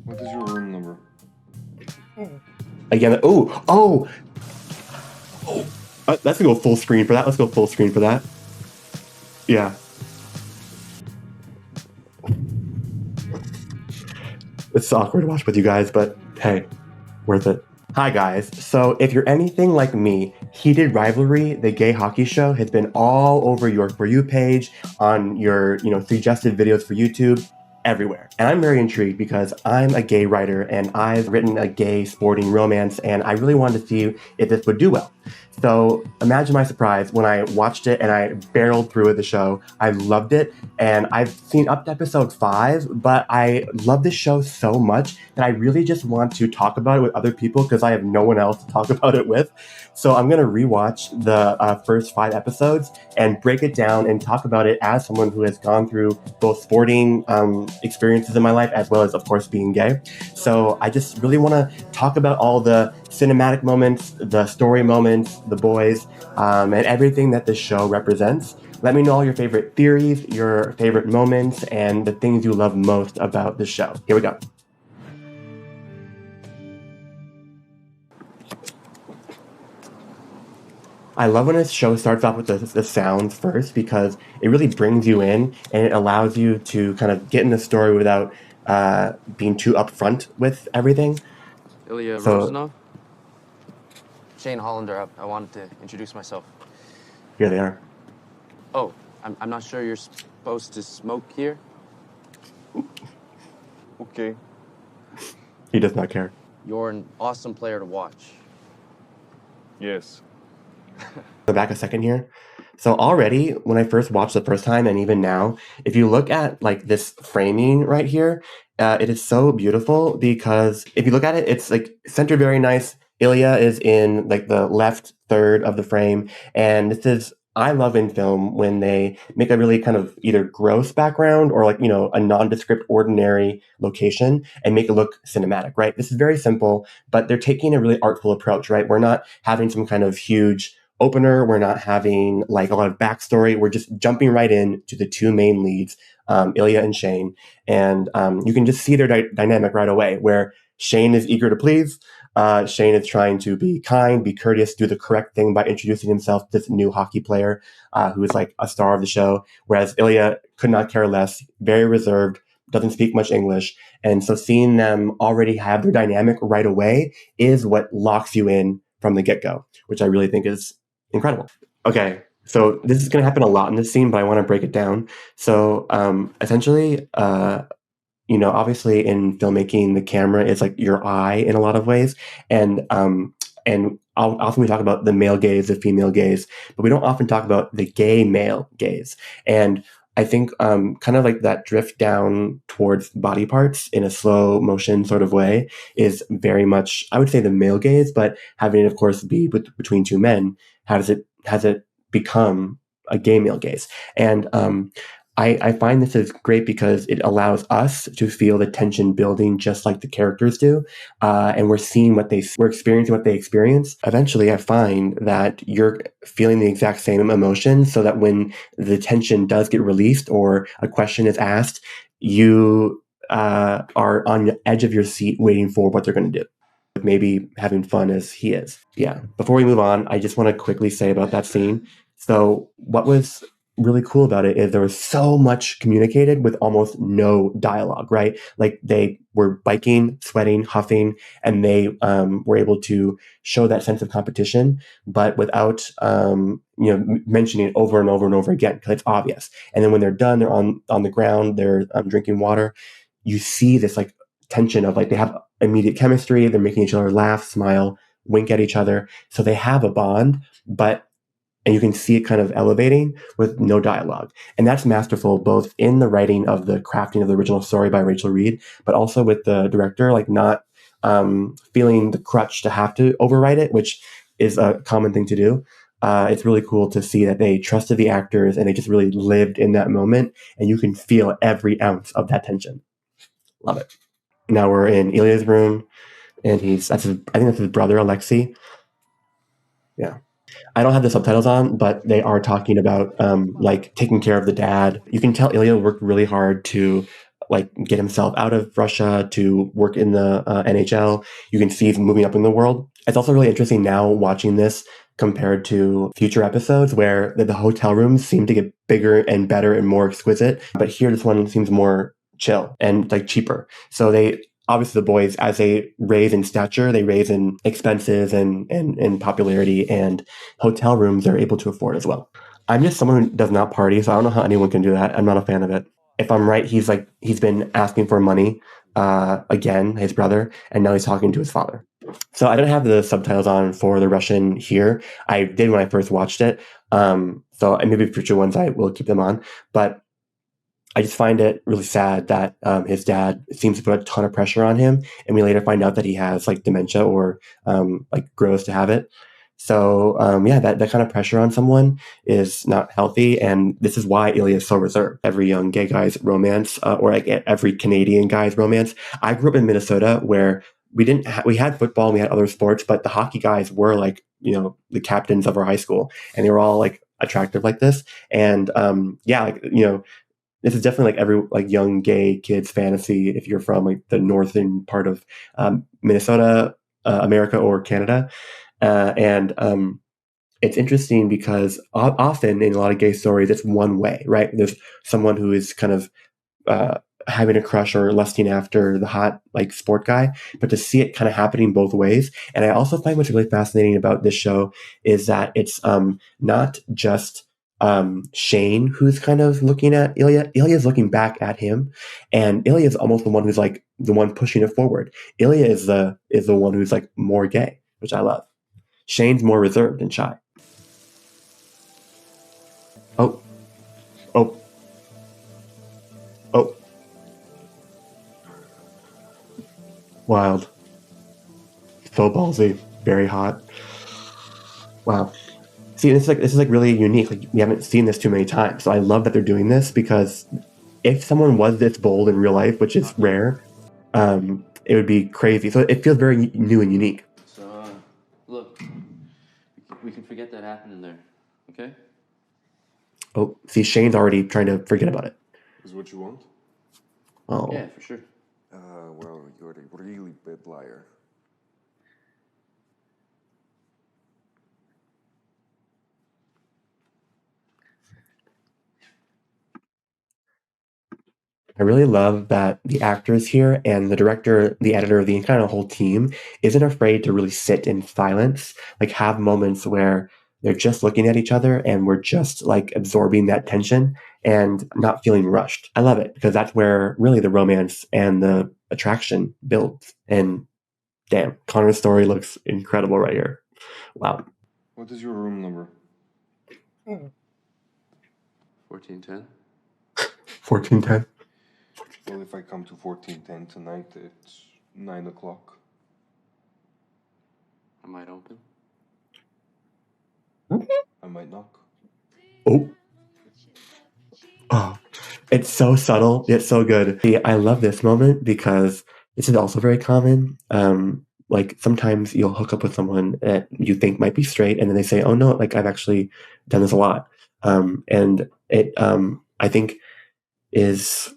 What is your room number? Again, let's go full screen for that. Let's go full screen for that. Yeah. It's awkward to watch with you guys, but hey, worth it. Hi guys, so if you're anything like me, Heated Rivalry, the gay hockey show, has been all over your For You page, on your suggested videos for YouTube, everywhere. And I'm very intrigued because I'm a gay writer and I've written a gay sporting romance and I really wanted to see if this would do well. So imagine my surprise when I watched it and I barreled through the show. I loved it and I've seen up to episode 5, but I love this show so much that I really just want to talk about it with other people because I have no one else to talk about it with. So I'm going to rewatch the first 5 episodes and break it down and talk about it as someone who has gone through both sporting experiences in my life as well as, of course, being gay. So I just really want to talk about all the cinematic moments, the story moments, the boys, and everything that this show represents. Let me know all your favorite theories, your favorite moments, and the things you love most about the show. Here we go. I love when a show starts off with the sounds first because it really brings you in and it allows you to kind of get in the story without being too upfront with everything. Ilya So- Rosanov? Shane Hollander. I wanted to introduce myself. Here they are. Oh, I'm not sure you're supposed to smoke here. Okay. He does not care. You're an awesome player to watch. Yes. Go back a second here. So already, when I first watched the first time, and even now, if you look at like this framing right here, it is so beautiful because if you look at it, it's like centered very nice. Ilya is in like the left third of the frame, and this is I love in film when they make a really kind of either gross background or like a nondescript, ordinary location and make it look cinematic. Right? This is very simple, but they're taking a really artful approach. Right? We're not having some kind of huge opener. We're not having like a lot of backstory. We're just jumping right in to the two main leads, Ilya and Shane. And you can just see their dynamic right away where Shane is eager to please. Shane is trying to be kind, be courteous, do the correct thing by introducing himself to this new hockey player who is like a star of the show. Whereas Ilya could not care less, very reserved, doesn't speak much English. And so seeing them already have their dynamic right away is what locks you in from the get-go, which I really think is incredible. Okay, so this is going to happen a lot in this scene, but I want to break it down. So essentially, obviously in filmmaking, the camera is like your eye in a lot of ways, and often we talk about the male gaze, the female gaze, but we don't often talk about the gay male gaze. And I think kind of like that drift down towards body parts in a slow motion sort of way is very much, I would say, the male gaze, but having it, of course, be between two men, has it become a gay male gaze? And I find this is great because it allows us to feel the tension building just like the characters do. And we're seeing we're experiencing what they experience. Eventually, I find that you're feeling the exact same emotion so that when the tension does get released or a question is asked, you are on the edge of your seat waiting for what they're going to do. Maybe having fun as he is. Yeah. Before we move on, I just want to quickly say about that scene. So what was really cool about it is there was so much communicated with almost no dialogue, right? Like they were biking, sweating, huffing, and they were able to show that sense of competition, but without mentioning it over and over and over again because it's obvious. And then when they're done, they're on the ground, they're drinking water. You see this like tension of like they have immediate chemistry. They're making each other laugh, smile, wink at each other. So they have a bond, and you can see it kind of elevating with no dialogue. And that's masterful, both in the writing of the crafting of the original story by Rachel Reed, but also with the director, like not feeling the crutch to have to overwrite it, which is a common thing to do. It's really cool to see that they trusted the actors and they just really lived in that moment. And you can feel every ounce of that tension. Love it. Now we're in Ilya's room, and I think that's his brother, Alexei. Yeah. I don't have the subtitles on, but they are talking about like taking care of the dad. You can tell Ilya worked really hard to like get himself out of Russia to work in the NHL. You can see he's moving up in the world. It's also really interesting now watching this compared to future episodes where the hotel rooms seem to get bigger and better and more exquisite. But here, this one seems more chill and like cheaper. So they obviously the boys, as they raise in stature, they raise in expenses and popularity, and hotel rooms they're able to afford as well. I'm just someone who does not party, so I don't know how anyone can do that. I'm not a fan of it. If I'm right, he's been asking for money again, his brother, and now he's talking to his father. So I don't have the subtitles on for the Russian here. I did when I first watched it. So maybe future ones I will keep them on. But I just find it really sad that his dad seems to put a ton of pressure on him, and we later find out that he has like dementia or like grows to have it. So yeah, that kind of pressure on someone is not healthy, and this is why Ilya is so reserved. Every young gay guy's romance, or like every Canadian guy's romance. I grew up in Minnesota where we had football and we had other sports, but the hockey guys were like, the captains of our high school, and they were all like attractive like this. And yeah, like, this is definitely like every like young gay kid's fantasy if you're from like the northern part of Minnesota, America, or Canada. And it's interesting because often in a lot of gay stories, it's one way, right? There's someone who is kind of having a crush or lusting after the hot like sport guy, but to see it kind of happening both ways. And I also find what's really fascinating about this show is that it's not just Shane who's kind of looking at Ilya. Ilya's looking back at him, and Ilya is almost the one who's like the one pushing it forward. Ilya is the one who's like more gay, which I love. Shane's more reserved and shy. Oh. Wild. So ballsy. Very hot. Wow. See, this is like really unique. Like we haven't seen this too many times. So I love that they're doing this, because if someone was this bold in real life, which is rare, it would be crazy. So it feels very new and unique. So, look, we can forget that happened in there, okay? Oh, see, Shane's already trying to forget about it. Is what you want? Oh. Yeah, for sure. Well, you're a really bad liar. I really love that the actors here and the director, the editor, the kind of whole team isn't afraid to really sit in silence, like have moments where they're just looking at each other and we're just like absorbing that tension and not feeling rushed. I love it because that's where really the romance and the attraction builds. And damn, Connor's story looks incredible right here. Wow. What is your room number? 1410? 1410. Well, if I come to 1410 tonight, it's 9 o'clock. I might open. I might knock. Oh, it's so subtle yet so good. See, I love this moment because this is also very common. Like sometimes you'll hook up with someone that you think might be straight, and then they say, "Oh no, like I've actually done this a lot," and it I think is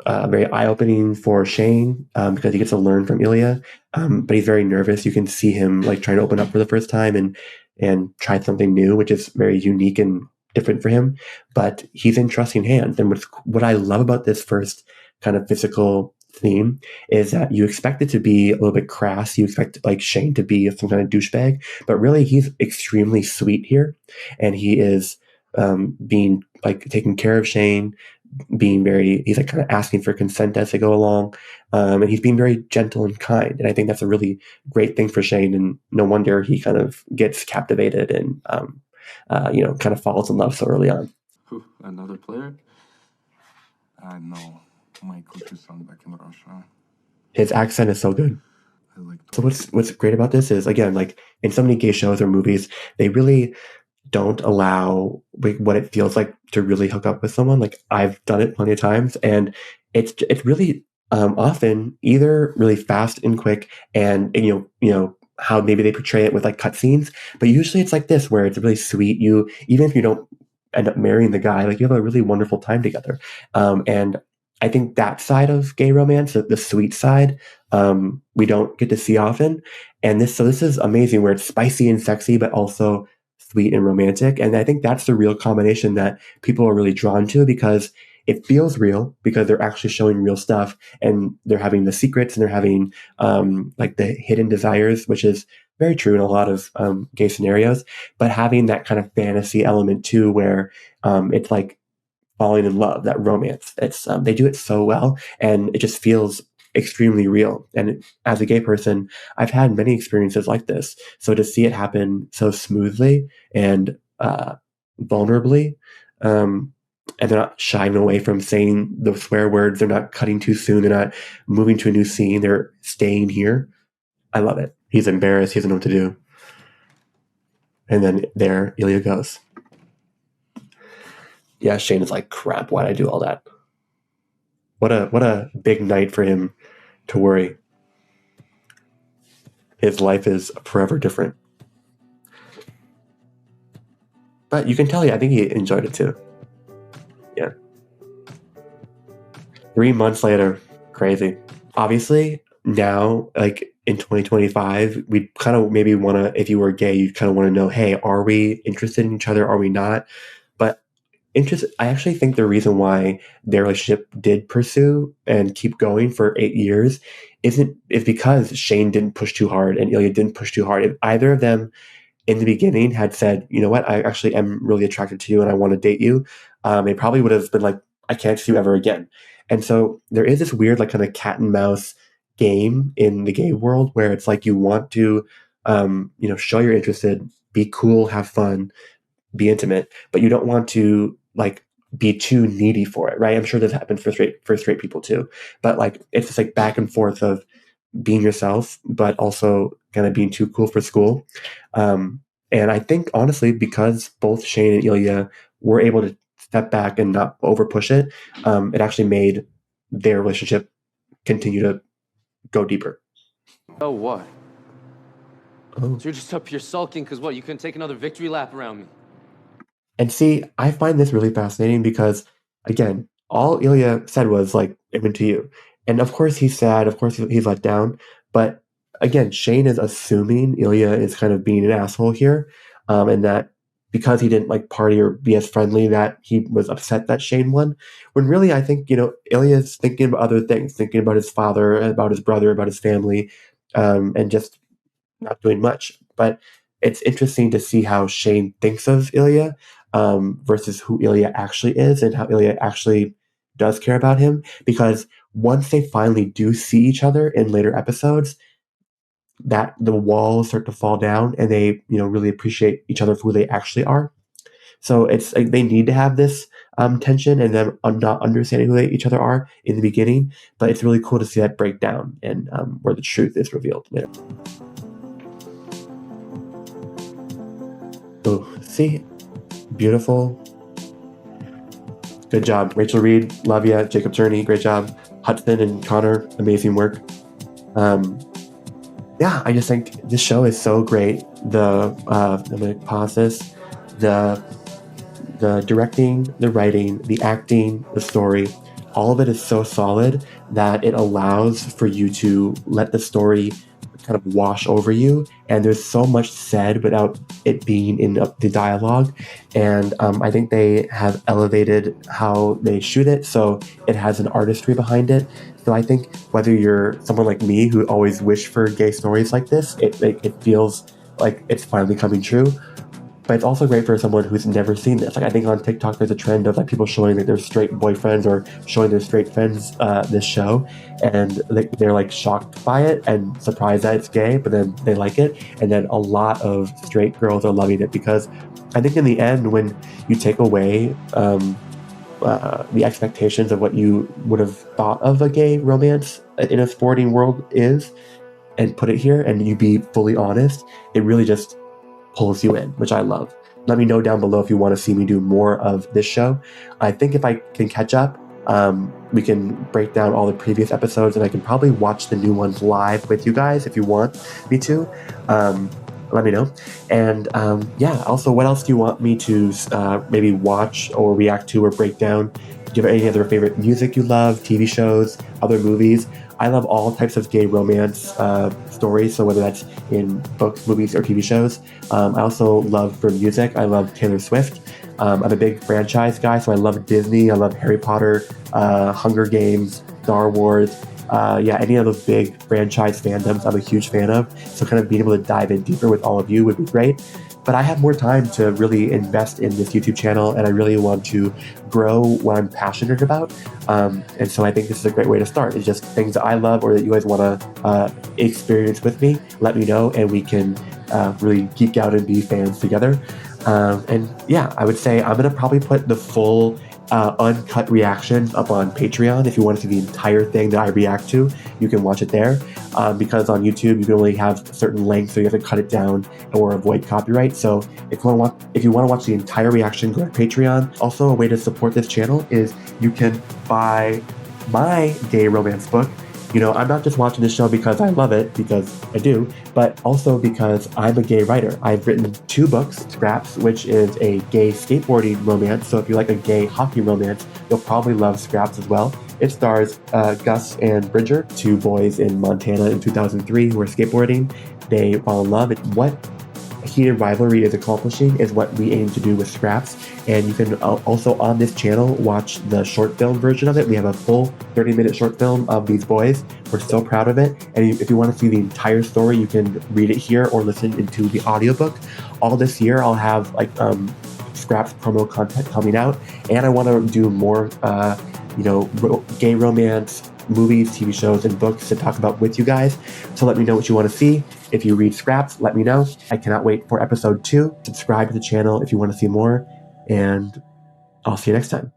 very eye-opening for Shane because he gets to learn from Ilya, but he's very nervous. You can see him like trying to open up for the first time and try something new, which is very unique and different for him. But he's in trusting hands. And what I love about this first kind of physical theme is that you expect it to be a little bit crass. You expect like Shane to be some kind of douchebag, but really he's extremely sweet here, and he is being like taking care of Shane. He's like kind of asking for consent as they go along. And he's being very gentle and kind. And I think that's a really great thing for Shane. And no wonder he kind of gets captivated and, kind of falls in love so early on. Another player? No. My coach is from back in Russia. His accent is so good. So what's great about this is, again, like in so many gay shows or movies, they really don't allow what it feels like to really hook up with someone. Like I've done it plenty of times, and it's really often either really fast and quick, and you know how maybe they portray it with like cutscenes, but usually it's like this where it's really sweet. Even if you don't end up marrying the guy, like you have a really wonderful time together. And I think that side of gay romance, the sweet side, we don't get to see often. And this is amazing, where it's spicy and sexy, but also sweet and romantic. And I think that's the real combination that people are really drawn to, because it feels real, because they're actually showing real stuff, and they're having the secrets, and they're having like the hidden desires, which is very true in a lot of gay scenarios, but having that kind of fantasy element too, where it's like falling in love, that romance. It's they do it so well, and it just feels extremely real. And as a gay person, I've had many experiences like this. So to see it happen so smoothly and vulnerably, and they're not shying away from saying the swear words, they're not cutting too soon, they're not moving to a new scene, they're staying here. I love it. He's embarrassed, he doesn't know what to do. And then there Ilya goes. Yeah, Shane is like, crap, why'd I do all that? What a big night for him to worry. His life is forever different. But you can tell, I think he enjoyed it too. Yeah. 3 months later, crazy. Obviously, now, like in 2025, we kind of maybe want to, if you were gay, you kind of want to know, hey, are we interested in each other? Are we not? But I actually think the reason why their relationship did pursue and keep going for 8 years is because Shane didn't push too hard and Ilya didn't push too hard. If either of them in the beginning had said, you know what, I actually am really attracted to you and I want to date you, it probably would have been like, I can't see you ever again. And so there is this weird like kind of cat and mouse game in the gay world where it's like you want to, show you're interested, be cool, have fun, be intimate, but you don't want to like be too needy for it, right? I'm sure this happens for straight people too. But like it's just like back and forth of being yourself, but also kind of being too cool for school. And I think honestly, because both Shane and Ilya were able to step back and not over push it, it actually made their relationship continue to go deeper. Oh, what? Oh. So you're just up here sulking because what? You couldn't take another victory lap around me? And see, I find this really fascinating because, again, all Ilya said was like, "I'm into you," and of course he's sad. Of course he's let down. But again, Shane is assuming Ilya is kind of being an asshole here, and that because he didn't like party or be as friendly, that he was upset that Shane won. When really, I think Ilya is thinking about other things, thinking about his father, about his brother, about his family, and just not doing much. But it's interesting to see how Shane thinks of Ilya versus who Ilya actually is and how Ilya actually does care about him. Because once they finally do see each other in later episodes, that the walls start to fall down and they really appreciate each other for who they actually are. So it's like they need to have this tension and them not understanding who each other are in the beginning. But it's really cool to see that breakdown and where the truth is revealed later. Oh, see? Beautiful. Good job. Rachel Reed, love ya. Jacob Turney, great job. Hudson and Connor, amazing work. Yeah, I just think this show is so great. I'm going to pause this. The directing, the writing, the acting, the story, all of it is so solid that it allows for you to let the story kind of wash over you, and there's so much said without it being in the dialogue. And I think they have elevated how they shoot it, so it has an artistry behind it. So I think whether you're someone like me who always wished for gay stories like this, it feels like it's finally coming true. But it's also great for someone who's never seen this. Like I think on TikTok there's a trend of like people showing like their straight boyfriends or showing their straight friends this show, and they're like shocked by it and surprised that it's gay, but then they like it. And then a lot of straight girls are loving it because I think in the end, when you take away the expectations of what you would have thought of a gay romance in a sporting world is, and put it here, and you be fully honest, it really just pulls you in, which I love. Let me know down below if you want to see me do more of this show. I think if I can catch up, we can break down all the previous episodes, and I can probably watch the new ones live with you guys if you want me to. Let me know. And also, what else do you want me to maybe watch or react to or break down Do you have any other favorite music you love, TV shows, other movies? I love all types of gay romance stories, so whether that's in books, movies, or TV shows. I also love for music, I love Taylor Swift. I'm a big franchise guy, so I love Disney, I love Harry Potter, Hunger Games, Star Wars. Any of those big franchise fandoms I'm a huge fan of. So kind of being able to dive in deeper with all of you would be great. But I have more time to really invest in this YouTube channel, and I really want to grow what I'm passionate about. And so I think this is a great way to start. It's just things that I love or that you guys want to experience with me. Let me know, and we can really geek out and be fans together. I would say I'm going to probably put the full uncut reactions up on Patreon. If you want to see the entire thing that I react to, you can watch it there. Because on YouTube, you can only have certain lengths, so you have to cut it down or avoid copyright. So if you want to watch the entire reaction, go to Patreon. Also, a way to support this channel is you can buy my gay romance book. You know, I'm not just watching this show because I love it, because I do, but also because I'm a gay writer. I've written 2 books, Scraps, which is a gay skateboarding romance. So if you like a gay hockey romance, you'll probably love Scraps as well. It stars Gus and Bridger, 2 boys in Montana in 2003 who are skateboarding. They fall in love. What Heated Rivalry is accomplishing is what we aim to do with Scraps. And you can also on this channel watch the short film version of it. We have a full 30-minute short film of these boys. We're so proud of it. And if you want to see the entire story, you can read it here or listen into the audiobook. All this year, I'll have Scraps promo content coming out. And I want to do more, gay romance movies, TV shows, and books to talk about with you guys. So let me know what you want to see. If you read Scraps, let me know. I cannot wait for episode 2. Subscribe to the channel if you want to see more, and I'll see you next time.